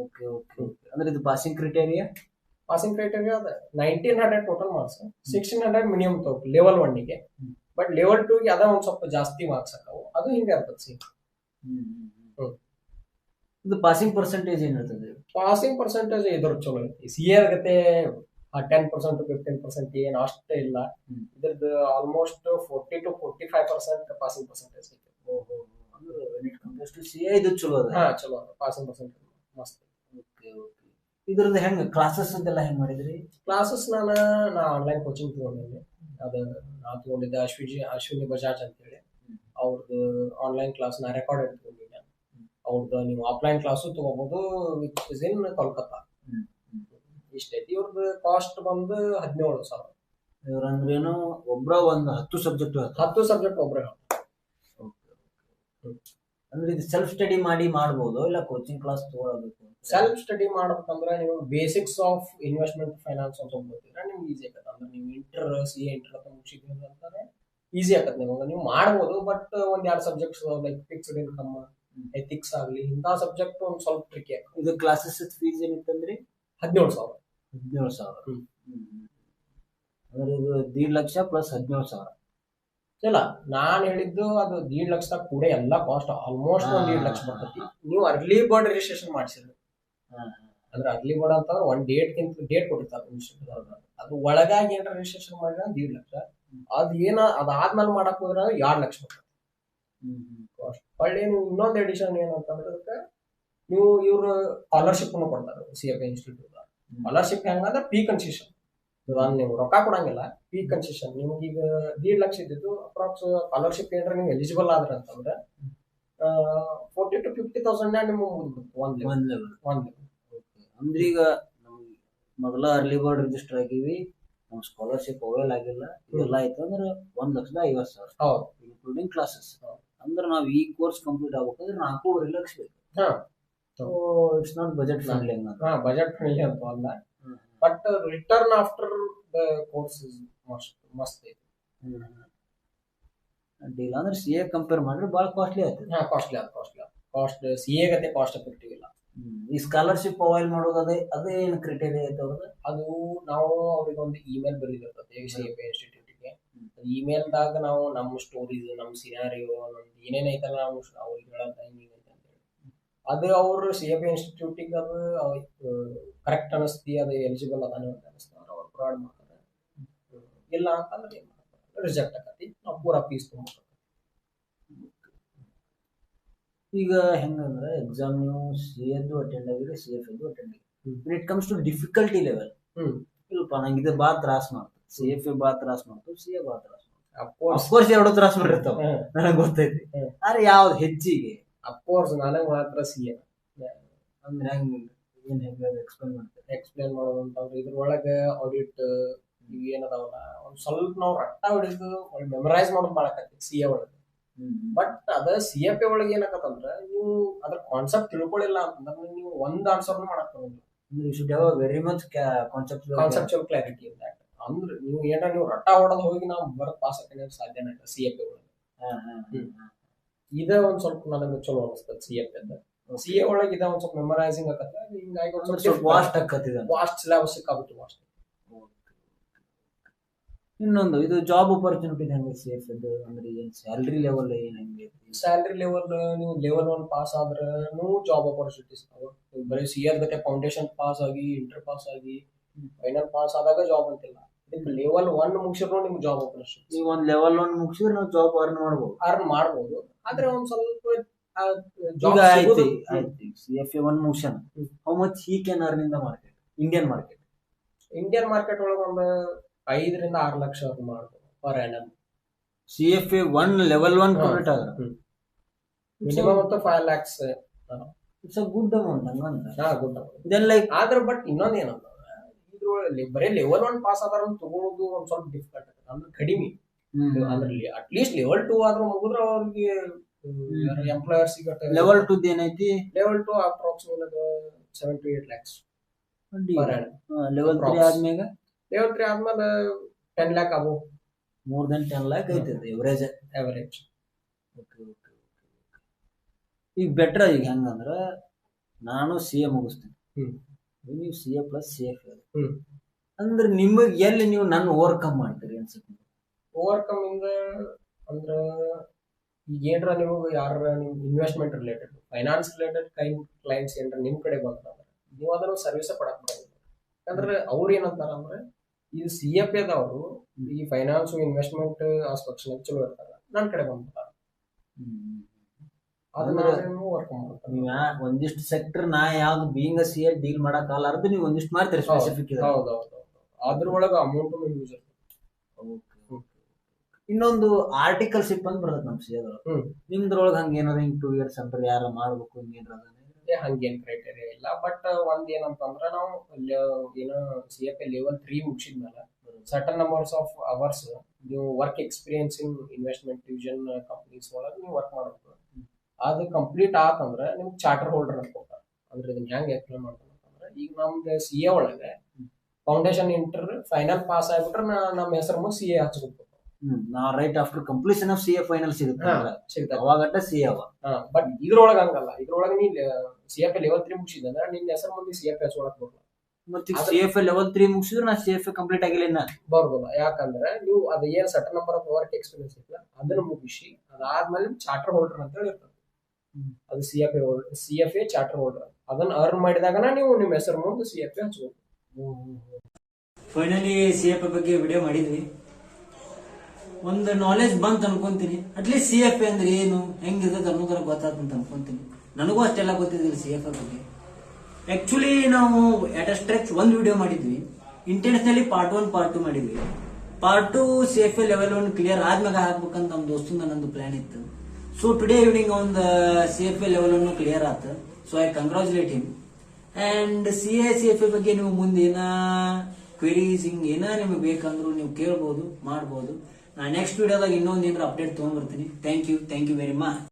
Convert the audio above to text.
Okay okay okay ಅಂದ್ರೆ ಇದು passing criteria ಅದ 1900 ಟೋಟಲ್ ಮಾರ್ಕ್ಸ್, 1600 ಮಿನಿಮಮ್ ತಗೋ ಲೆವೆಲ್ 1ಗೆ. ಬಟ್ ಲೆವೆಲ್ 2ಗೆ ಅದ ಒಂದ್ ಸ್ವಲ್ಪ ಜಾಸ್ತಿ ಮಾರ್ಕ್ಸ್ ಆಕಾವು, ಅದು ಹಿಂಗೆ ಇರ್ತದೆ ಸೇಮ್. ಇದು ಪಾಸಿಂಗ್ ಪರ್ಸೆಂಟೇಜ್ ಏನಿರ್ತದೆ? ಪಾಸಿಂಗ್ ಪರ್ಸೆಂಟೇಜ್ ಇದ್ರ ಚಲೋ ಐತಿ. ಸಿ ಎ ಗತೆ 10% 15% ಏನು ಅಷ್ಟೇ ಇಲ್ಲ. ಇದ್ರದ್ದು ಆಲ್ಮೋಸ್ಟ್ 40 to 45% ಪಾಸಿಂಗ್ ಪರ್ಸೆಂಟೇಜ್ ಐತಿ. ಅಂದ್ರೆ when it comes to CA ಇದು ಚಲೋ ಅದ. ಚಲೋ ಅದ ಪಾಸಿಂಗ್ ಪರ್ಸೆಂಟೇಜ್ ಮಸ್ತ್. Okay okay. ಇದ್ರದ್ದು ಹೆಂಗ್ ಕ್ಲಾಸಸ್ ಅದೆಲ್ಲ ಹೆಂಗ್ ಮಾಡಿದ್ರಿ? ಕ್ಲಾಸಸ್ ನಾ ಆನ್ಲೈನ್ ಕೋಚಿಂಗ್ ತಗೊಂಡಿದ್ದೆ. ಅದು ನಾ ತಗೊಂಡಿದ್ದೆ ಅಶ್ವಿನಿ ಬಜಾಜ್ ಅಂತೇಳಿ. ಅವ್ರದ್ದು ಆನ್ಲೈನ್ ಕ್ಲಾಸ್ ನಾ ರೆಕಾರ್ಡ್ ಇಟ್ಕೊಂಡಿದ್ದೆ. ಅವ್ರದ್ದು ನೀವು ಆಫ್ಲೈನ್ ಕ್ಲಾಸು ತಗೋಬಹುದು, ವಿಚ್ ಇಸ್ ಇನ್ ಕೋಲ್ಕತ್ತಾ. ಇಷ್ಟೈತಿ. ಇವ್ರದ್ದು ಕಾಸ್ಟ್ ಬಂದು 17,000. ಇವ್ರಂದ್ರೇನು ಒಬ್ರ ಒಂದು 10 ಸಬ್ಜೆಕ್ಟ್ ಒಬ್ರ. ಅಂದ್ರೆ ಇದು ಸೆಲ್ಫ್ ಸ್ಟಡಿ ಮಾಡಿ ಮಾಡ್ಬೋದು, ಇಲ್ಲ ಕೋಚಿಂಗ್ ಕ್ಲಾಸ್ ತಗೊಳ್ಬೇಕು? ಸೆಲ್ಫ್ ಸ್ಟಡಿ ಮಾಡ್ಬೇಕಂದ್ರೆ ನೀವು ಬೇಸಿಕ್ಸ್ ಆಫ್ ಇನ್ವೆಸ್ಟ್ಮೆಂಟ್ ಫೈನಾನ್ಸ್ ಅಂತ ಗೊತ್ತಿದ್ರೆ ನಿಮ್ಗೆ ಈಸಿ ಆಗತ್ತೆ. ಅಂದ್ರೆ ನೀವು ಇಂಟರ್ ಅಂತ ಮುಗಿಸಿದ್ರಿ ಅಂತಂದ್ರೆ ಈಸಿ ಆಗತ್ತೆ ನಿಮಗೆ, ನೀವು ಮಾಡ್ಬೋದು. ಬಟ್ ಒಂದ್ 2 subjects like fixed income, ethics ಆಗ್ಲಿ, ಇಂಥ ಸಬ್ಜೆಕ್ಟ್ ಒಂದ್ ಸ್ವಲ್ಪ ಟ್ರಿಕಿ ಆಗ್ತದೆ. ಇದು ಕ್ಲಾಸಸ್ ಫೀಸ್ ಏನಿತ್ತಂದ್ರಿ? 17,000. 17,000. ಅಂದ್ರೆ ಇದು 1.5 ಲಕ್ಷ ಪ್ಲಸ್ 17,000. ಇಲ್ಲ, ನಾನ್ ಹೇಳಿದ್ದು ಅದು 1.5 ಲಕ್ಷ ಕೂಡ ಎಲ್ಲ ಕಾಸ್ಟ್ ಆಲ್ಮೋಸ್ಟ್ 1.5 ಲಕ್ಷ ಬರ್ತೈತಿ. ನೀವು ಅರ್ಲಿ ಬರ್ಡ್ ರಿಜಿಸ್ಟ್ರೇಷನ್ ಮಾಡಿಸಿದ್ರಿ ಅಂದ್ರೆ ಅರ್ಲಿ ಬರ್ಡ್ ಅಂತಂದ್ರೆ ಒಂದ್ ಡೇಟ್ ಕೊಟ್ಟಿರ್ತಾರೆ ಇನ್ಸ್ಟಿಟ್ಯೂಟ್. ಅದು ಒಳಗಾಗಿ ಏನಾರ ರಿಜಿಸ್ಟ್ರೇಷನ್ ಮಾಡಿದ್ರೆ 1.5 ಲಕ್ಷ. ಅದಾದ್ಮೇಲೆ ಮಾಡಕ್ ಹೋದ್ರೆ 2 ಲಕ್ಷ ಬರ್ತದೆ ಕಾಸ್ಟ್. ಒಳ್ಳೆ ಇನ್ನೊಂದು ಎಡಿಷನ್ ಏನಂತಂದ್ರೆ ಅದಕ್ಕೆ ನೀವು ಇವ್ರು ಸ್ಕಾಲರ್ಶಿಪ್ ಕೊಡ್ತಾರೆ. CFA ಇನ್ಸ್ಟಿಟ್ಯೂಟ್ ಸ್ಕಾಲರ್ಶಿಪ್ ಹೆಂಗಂದ್ರೆ ಪಿ ಕನ್ಸೆಷನ್, ನೀವು ರೊಕ್ಕ ಕೊಡಂಗಿಲ್ಲ, ಪಿ ಕನ್ಸೆಷನ್. ನಿಮ್ಗೆ ಈಗ 1.5 ಲಕ್ಷ ಇದ್ದಿದ್ದು ಅಪ್ರಾಕ್ಸ್ ಸ್ಕಾಲರ್ಶಿಪ್ ಏನಾರ ನೀವು ಎಲಿಜಿಬಲ್ ಆದ್ರೆ ಅಂತಂದ್ರೆ 40,000 to 50,000 ನಿಮ್ಗೆ ಒಂದ್ ಲೆವೆಲ್. ಅಂದ್ರೆ ಈಗ ನಮ್ಗೆ ಮೊದಲ ಅರ್ಲಿ ಬರ್ಡ್ ರಿಜಿಸ್ಟರ್ ಆಗಿವಿ, ನಮ್ ಸ್ಕಾಲರ್ಶಿಪ್ ಅವೈಲ್ ಆಗಿಲ್ಲ, ಇದೆಲ್ಲ ಆಯ್ತು ಅಂದ್ರೆ 1,50,000. ಹೌದು, ಇನ್ಕ್ಲೂಡಿಂಗ್ ಕ್ಲಾಸಸ್. ಅಂದ್ರೆ ನಾವು ಈ ಕೋರ್ಸ್ ಕಂಪ್ಲೀಟ್ ಆಗ್ಬೇಕಂದ್ರೆ 4.5 ಲಕ್ಷ ಬೇಕು. It's not budget friendly. Budget friendly ಅಂತ ಅಲ್ಲ, but return after the course is ಮಸ್ತ್ ಐತಿ. ಅಡ್ಡಿಲ್ಲ. ಅಂದ್ರೆ CA ಕಂಪೇರ್ ಮಾಡಿದ್ರೆ ಬಹಳ ಕಾಸ್ಟ್ಲಿ ಆಗ್ತದೆ. ಕಾಸ್ಟ್ CA ಗತೆ ಕಾಸ್ಟ್ ಎಫೆಕ್ಟಿವ್ ಇಲ್ಲ. ಈ ಸ್ಕಾಲರ್ಶಿಪ್ ಅವೈಲ್ ಮಾಡೋದು ಅದೇ ಏನು ಕ್ರೈಟೇರಿಯಾ ಐತೆ ಅವ್ರದ್ದು? ಅದು ನಾವು ಅವ್ರಿಗೆ ಒಂದು ಇಮೇಲ್ ಬರೀದಿರ್ತದೆ CFA ಇನ್ಸ್ಟಿಟ್ಯೂಟ್ಗೆ. ಇಮೇಲ್ದಾಗ ನಾವು ನಮ್ಮ ಸ್ಟೋರೀಸ್, ನಮ್ಮ ಸಿನಾರಿಯೋ, ನಮ್ದು ಏನೇನೈತಲ್ಲ ನಾವು ಅವ್ರಿಗೆ ಹೇಳೋದು ಹಿಂಗೆ ಅಂತ ಹೇಳಿ, ಅದು ಅವರು CFA ಇನ್ಸ್ಟಿಟ್ಯೂಟಿಗೆ ಅದು ಕರೆಕ್ಟ್ ಅನಿಸ್ತಿ, ಅದು ಎಲಿಜಿಬಲ್ ಅದಾನೆ ಅಂತ ಅನಿಸ್ತಾರೆ, ಅವ್ರು ಪ್ರೊವೈಡ್ ಮಾಡ್ತಾರೆ. ಇಲ್ಲ ಅಂತಂದ್ರೆ ಏನು ಮಾಡ್ತಾರೆ, ರಿಜೆಕ್ಟ್ ಆಗತ್ತಿ, ನಾವು ಪೂರಾ ಫೀಸ್ ತೊಗೊಂಡ್ರೆ. ಈಗ ಹೆಂಗಂದ್ರೆ ಎಕ್ಸಾಮ್ ನೀವು CAದ್ದು ಅಟೆಂಡ್ ಆಗಿರಿ, CFAದ್ದು ಅಟೆಂಡ್ ಆಗಿರಿ. It comes to difficulty level. ಇಲ್ಲಪ್ಪ ನಂಗೆ ಇದು ಬಾ ತ್ರಾಸ್ ಮಾಡ್ತದೆ, CFA ಬಾ ತ್ರಾಸ್ ಮಾಡ್ತದೆ, CA ಬಾ ತ್ರಾಸ್ ಮಾಡ್ತದೆ. ಅಫ್ಕೋರ್ಸ್ 2 ತ್ರಾಸ್ ಮಾಡಿರ್ತಾವ, ನನಗೆ ಗೊತ್ತೈತಿ. ಆದ್ರೆ ಯಾವ್ದು ಹೆಚ್ಚಿಗೆ? ಅಫ್ಕೋರ್ಸ್ ನನಗೆ ಮಾತ್ರ CA. ಅಂದ್ರೆ ಹೆಂಗೆ ಏನ್ ಹೆಂಗೆ ಎಕ್ಸ್ಪ್ಲೇನ್ ಮಾಡೋದು ಅಂತಂದ್ರೆ ಇದ್ರೊಳಗೆ ಆಡಿಟ್ ಇವು ಏನದಾವಲ್ಲ ಒಂದ್ ಸ್ವಲ್ಪ ನಾವು ರಟ್ಟ ಹೊಡಿದು ಮೆಮರೈಸ್ ಮಾಡೋದು ಮಾಡಕತ್ತಿ CA ಒಳಗೆ. ಬಟ್ ಅದ CFA ಒಳಗೆ ಏನಾಗತ್ತಂದ್ರ ನೀವು ಅದ್ರ ಕಾನ್ಸೆಪ್ಟ್ ತಿಳ್ಕೊಳ್ಳಿಲ್ಲ ಅಂತಂದ್ರೆ ನೀವು ಒಂದ್ ಆನ್ಸರ್ನು ಮಾಡಕ್ ಬರೋದಿಲ್ಲ. You should have very much conceptual clarity in that. ಅಂದ್ರೆ ನೀವು ರಟ್ಟ ಹೊಡೆದು ಹೋಗಿ ನಾವು ಬರತ್ ಪಾಸ್ ಹಾಕಿ ಸಾಧ್ಯನೇ ಇಲ್ಲ CFA ಒಳಗೆ. ಇದ ಒಂದ್ ಸ್ವಲ್ಪ ನನಗೆ ಚಲೋ ಅನಿಸ್ತದೆ CA ಒಳಗೆ. ಇದ ಒಂದ್ ಸ್ವಲ್ಪ ಮೆಮರೈಸಿಂಗ್ ಆಗತ್ತೆ, ಹಿಂಗಾಗಿ ಒಂದ್ ಸ್ವಲ್ಪ ವಾಸ್ಟ್ ಆಕತ್ತಿದೆ, ವಾಸ್ಟ್ ಸಿಲೆಬಸ್ ಸಿಕ್ಕಾಬಿಟ್ಟು ವಾಸ್ಟ್. ಇನ್ನೊಂದು ಇದು ಜಾಬ್ ಅಪರ್ಚುನಿಟಿ ಹೆಂಗೆ CFA ಅಂದ್ರೆ ಏನ್ ಸ್ಯಾಲರಿ ಲೆವೆಲ್ ಏನ್ ಹೆಂಗೆ? ಸ್ಯಾಲರಿ ಲೆವೆಲ್ ನೀವು ಲೆವೆಲ್ 1 ಪಾಸ್ ಆದ್ರೆ ಜಾಬ್ ಅಪರ್ಚುನಿಟೀಸ್ ಅದಾವ. ಬರೀ CA ಗತೆ ಫೌಂಡೇಶನ್ ಪಾಸ್ ಆಗಿ, ಇಂಟರ್ ಪಾಸ್ ಆಗಿ, ಫೈನಲ್ ಪಾಸ್ ಆದಾಗ ಜಾಬ್ ಅಂತಿಲ್ಲ. ಲೆವೆಲ್ 1 ಮುಗಿಸಿದ್ರು ನಿಮ್ಗೆ ಜಾಬ್ ಅಪರ್ಚುನಿಟಿ. ನೀವು ಒಂದ್ ಲೆವೆಲ್ 1 ಮುಗಿಸಿದ್ರೆ ನಾವು ಜಾಬ್ ಅರ್ನ್ ಮಾಡ್ಬೋದು. ಆದ್ರೆ ಒಂದ್ ಸ್ವಲ್ಪ CFA 1 ಮುಗಿಸನ್ how much he can earn in the market? Indian market ಒಳಗೆ ಒಂದು 5 ರಿಂದ 6 ಲಕ್ಷ ಅರ್ನ್ ಮಾಡ್ಬೋದು per annum. CFA 1 level 1 complete ಆದ್ರೆ ಮಿನಿಮಮ್ ಅಂತ 5 lakhs. It's a good amount. ಹಂಗಂದ್ರೆ ಗುಡ್ ಅಮೌಂಟ್ ಇದೆಲ್ಲ ಲೈಕ್. ಆದ್ರೆ ಬಟ್ ಇನ್ನೊಂದು ಏನಂತ ಇದ್ರೊಳಗೆ ಬರೀ ಲೆವೆಲ್ 1 ಪಾಸ್ ಆದ್ರೆ ತಗೊಳ್ಳೋದು ಒಂದ್ ಸ್ವಲ್ಪ ಡಿಫಿಕಲ್ಟ್ ಆಗುತ್ತೆ, ಅಂದ್ರೆ ಕಡಿಮೆ. ಅಂದ್ರೆ ಅಟ್ಲೀಸ್ಟ್ ಲೆವೆಲ್ 2 ಆದ್ರೂ ಮುಗಿದ್ರೆ ಅವ್ರಿಗೆ ಎಂಪ್ಲಾಯರ್ ಸಿಗತ್ತೆ. ಲೆವೆಲ್ 2 ಏನೈತಿ? Level 2 approximate 7 to 8 lakhs per annum. Level 3 ಆದ್ಮೇಲೆ 10 lakh ಅಬೋ. ಮೋರ್ ದೆನ್ 10 lakh ಐತೆ ಎವರೇಜ್. ಈಗ ಬೆಟರ್. ಈಗ ಹೆಂಗಂದ್ರೆ ನಾನು CA ಮುಗಿಸ್ತೀನಿ, ಹ್ಮ್ ನೀವು CA ಪ್ಲಸ್ CF ಹ್ಮ್ ಅಂದ್ರೆ ನಿಮಗೆ ಎಲ್ಲಿ ನೀವು ನನ್ನ ಓವರ್ಕಮ್ ಮಾಡ್ತೀರಿ ಅನ್ಸುತ್ತೆ? ಓವರ್ಕಮ್ ಇಂದ ಅಂದ್ರ ಈಗ ಏನ್ರ ನೀವು ಯಾರ ನಿಮ್ investment related finance related clients ಏನ್ರ ನಿಮ್ ಕಡೆ ಬಂದ್ರೆ ನೀವು ಅದನ್ನ ಸರ್ವಿಸ್ ಕೊಡಕ್ ಬರಂಗಿಲ್ಲ. ಯಾಕಂದ್ರೆ ಅವ್ರು ಏನಂತಾರ ಅಂದ್ರೆ ಈ CFA ದವರು ಈ ಫೈನಾನ್ಸ್ ಇನ್ವೆಸ್ಟ್ಮೆಂಟ್ ಆಸ್ಪೆಕ್ಟ್ಸ್ ಚಲೋ ಇರ್ತಾರ, ನನ್ನ ಕಡೆ ಬಂದ್ಬಿಡ್ತಾರ. ಅದನ್ನ ಓವರ್ಕಮ್ ಮಾಡ್ತಾರೆ. ನೀವು ಒಂದಿಷ್ಟು ಸೆಕ್ಟರ್ ನಾ ಯಾವ್ದು ಬೀಂಗ್ CA ಡೀಲ್ ಮಾಡಕ್ ಆಗಲಾರ್ದು ನೀವು ಒಂದಿಷ್ಟು ಮಾಡ್ತೀರಿ ಸ್ಪೆಸಿಫಿಕ್. ಹೌದೌದು, ಅದ್ರೊಳಗ ಅಮೌಂಟ್ ಯೂಸ್ ಇರ್ತದೆ. ಇನ್ನೊಂದು ಆರ್ಟಿಕಲ್ಶಿಪ್ ಅಂತ ಬರ್ತದೆ ನಮ್ಮ CA ದೊಳಗೆ. ನಿಮ್ದ್ರೊಳಗೆ ಹಂಗ ಏನಾರ ಹಿಂಗ್ 2 years ಅಂತರ ಯಾರ ಮಾಡ್ಬೇಕು ಹಂಗೇನ್ ಕ್ರೈಟೇರಿಯಾ ಇಲ್ಲ. ಬಟ್ ಒಂದ್ ಏನಂತಂದ್ರ ನಾವು ಏನೋ CFA ಲೆವೆಲ್ 3 ಮುಗಿಸಿದ್ಮೇಲೆ ಸರ್ಟನ್ ನಂಬರ್ಸ್ ಆಫ್ ಅವರ್ಸ್ ನೀವು work experience in investment division companies ಒಳಗೆ ನೀವು ವರ್ಕ್ ಮಾಡಬೇಕು. ಅದು ಕಂಪ್ಲೀಟ್ ಆತಂದ್ರೆ ನಿಮ್ಗೆ ಚಾರ್ಟರ್ ಹೋಲ್ಡರ್ ಅಂತ ಕೊಡ್ತಾರೆ. ಅಂದ್ರೆ ಇದನ್ನ ಹೆಂಗ್ ಎಕ್ಸ್ಪ್ಲೇನ್ ಮಾಡ್ತಾರೆ ಅಂತಂದ್ರೆ, ಈಗ ನಮ್ದು CA ಒಳಗೆ ಫೌಂಡೇಶನ್ ಇಂಟರ್ ಫೈನಲ್ ಪಾಸ್ ಆಗ್ಬಿಟ್ರೆ ನಮ್ಮ ಹೆಸರು ಮುಂದೆ CA ಹಚ್ಬೇಕು. ನಾ right after completion of CA final ಸಿಗುತ್ತೆ ಅವಾಗಟ್ಟ CA ಅವ. ಬಟ್ ಇದ್ರೊಳಗ ಹಂಗಲ್ಲ. ಇದ್ರೊಳಗೆ ನೀ CFA ಲೆವೆಲ್ 3 ಮುಗಿಸಿದ್ರೆ ನಿನ್ನ ಹೆಸರು ಮುಂದೆ CFA ಹಚ್ಕೊಳಕ್ ಬರಲ್ಲ. ಮತ್ತೆ CFA ಲೆವೆಲ್ 3 ಮುಗಿಸಿದ್ರೆ ನಾ CFA ಕಂಪ್ಲೀಟ್ ಆಗಿಲ್ಲ ಬರ್ಬೋದ. ಯಾಕಂದ್ರೆ ನೀವು ಅದು ಏನ್ certain number of work experience ಇರ್ತದೆ ಅದನ್ನ ಮುಗಿಸಿ ಅದಾದ್ಮೇಲೆ ಚಾರ್ಟರ್ ಹೋಲ್ಡರ್ ಅಂತ ಹೇಳಿ ಇರ್ತದೆ. ಅದು CFA ಚಾರ್ಟರ್ ಹೋಲ್ಡರ್. ಅದನ್ನ ಅರ್ನ್ ಮಾಡಿದಾಗನ ನೀವು ನಿಮ್ಮ ಹೆಸರು ಮುಂದೆ CFA ಹಚ್ಬೇಕು. ಫೈನಲಿ CFA ಬಗ್ಗೆ ವಿಡಿಯೋ ಮಾಡಿದ್ವಿ, ಒಂದು ನಾಲೆಜ್ ಬಂತ ಅನ್ಕೊಂತೀನಿ. ಅಟ್ಲೀಸ್ಟ್ CFA ಅಂದ್ರೆ ಏನು ಹೆಂಗಿರ್ತದೆ ಅನ್ನೋದರ ಗೊತ್ತಾಗ್ತಂತ ಅನ್ಕೊಂತೀನಿ. ನನಗೂ ಅಷ್ಟೆಲ್ಲ ಗೊತ್ತಿದ್ದಿಲ್ಲ CFA ಬಗ್ಗೆ. ಆಕ್ಚುಲಿ ನಾವು ಅಟ್ ಅ ಸ್ಟ್ರೆಚ್ ಒಂದು ವಿಡಿಯೋ ಮಾಡಿದ್ವಿ, ಇಂಟೆನ್ಷನಲಿ ಪಾರ್ಟ್ 1 ಪಾರ್ಟ್ 2 ಮಾಡಿದ್ವಿ. ಪಾರ್ಟ್ 2 CFA ಲೆವೆಲ್ 1 ಕ್ಲಿಯರ್ ಆದ್ಮೇಲೆ ಹಾಕ್ಬೇಕಂತ ನಮ್ಮ ದೋಸ್ತಂದ ನಂದು ಪ್ಲಾನ್ ಇತ್ತು. ಸೊ ಟುಡೇ ಈವ್ನಿಂಗ್ ಒಂದು CFA ಲೆವೆಲ್ 1 ಕ್ಲಿಯರ್ ಆತ. So I congratulate him. And CFA ಬಗ್ಗೆ ನೀವು ಮುಂದೆ ಏನ ಕ್ವೆರೀಸ್ ಹಿಂಗ್ ಏನ ನಿಮಗೆ ಬೇಕಂದ್ರು ನೀವು ಕೇಳ್ಬೋದು, ಮಾಡ್ಬೋದು. ನಾ ನೆಕ್ಸ್ಟ್ ವಿಡಿಯೋದಾಗ ಇನ್ನೊಂದು ಏನಾರ ಅಪ್ಡೇಟ್ ತಗೊಂಡ್ಬರ್ತೀನಿ. Thank you very much.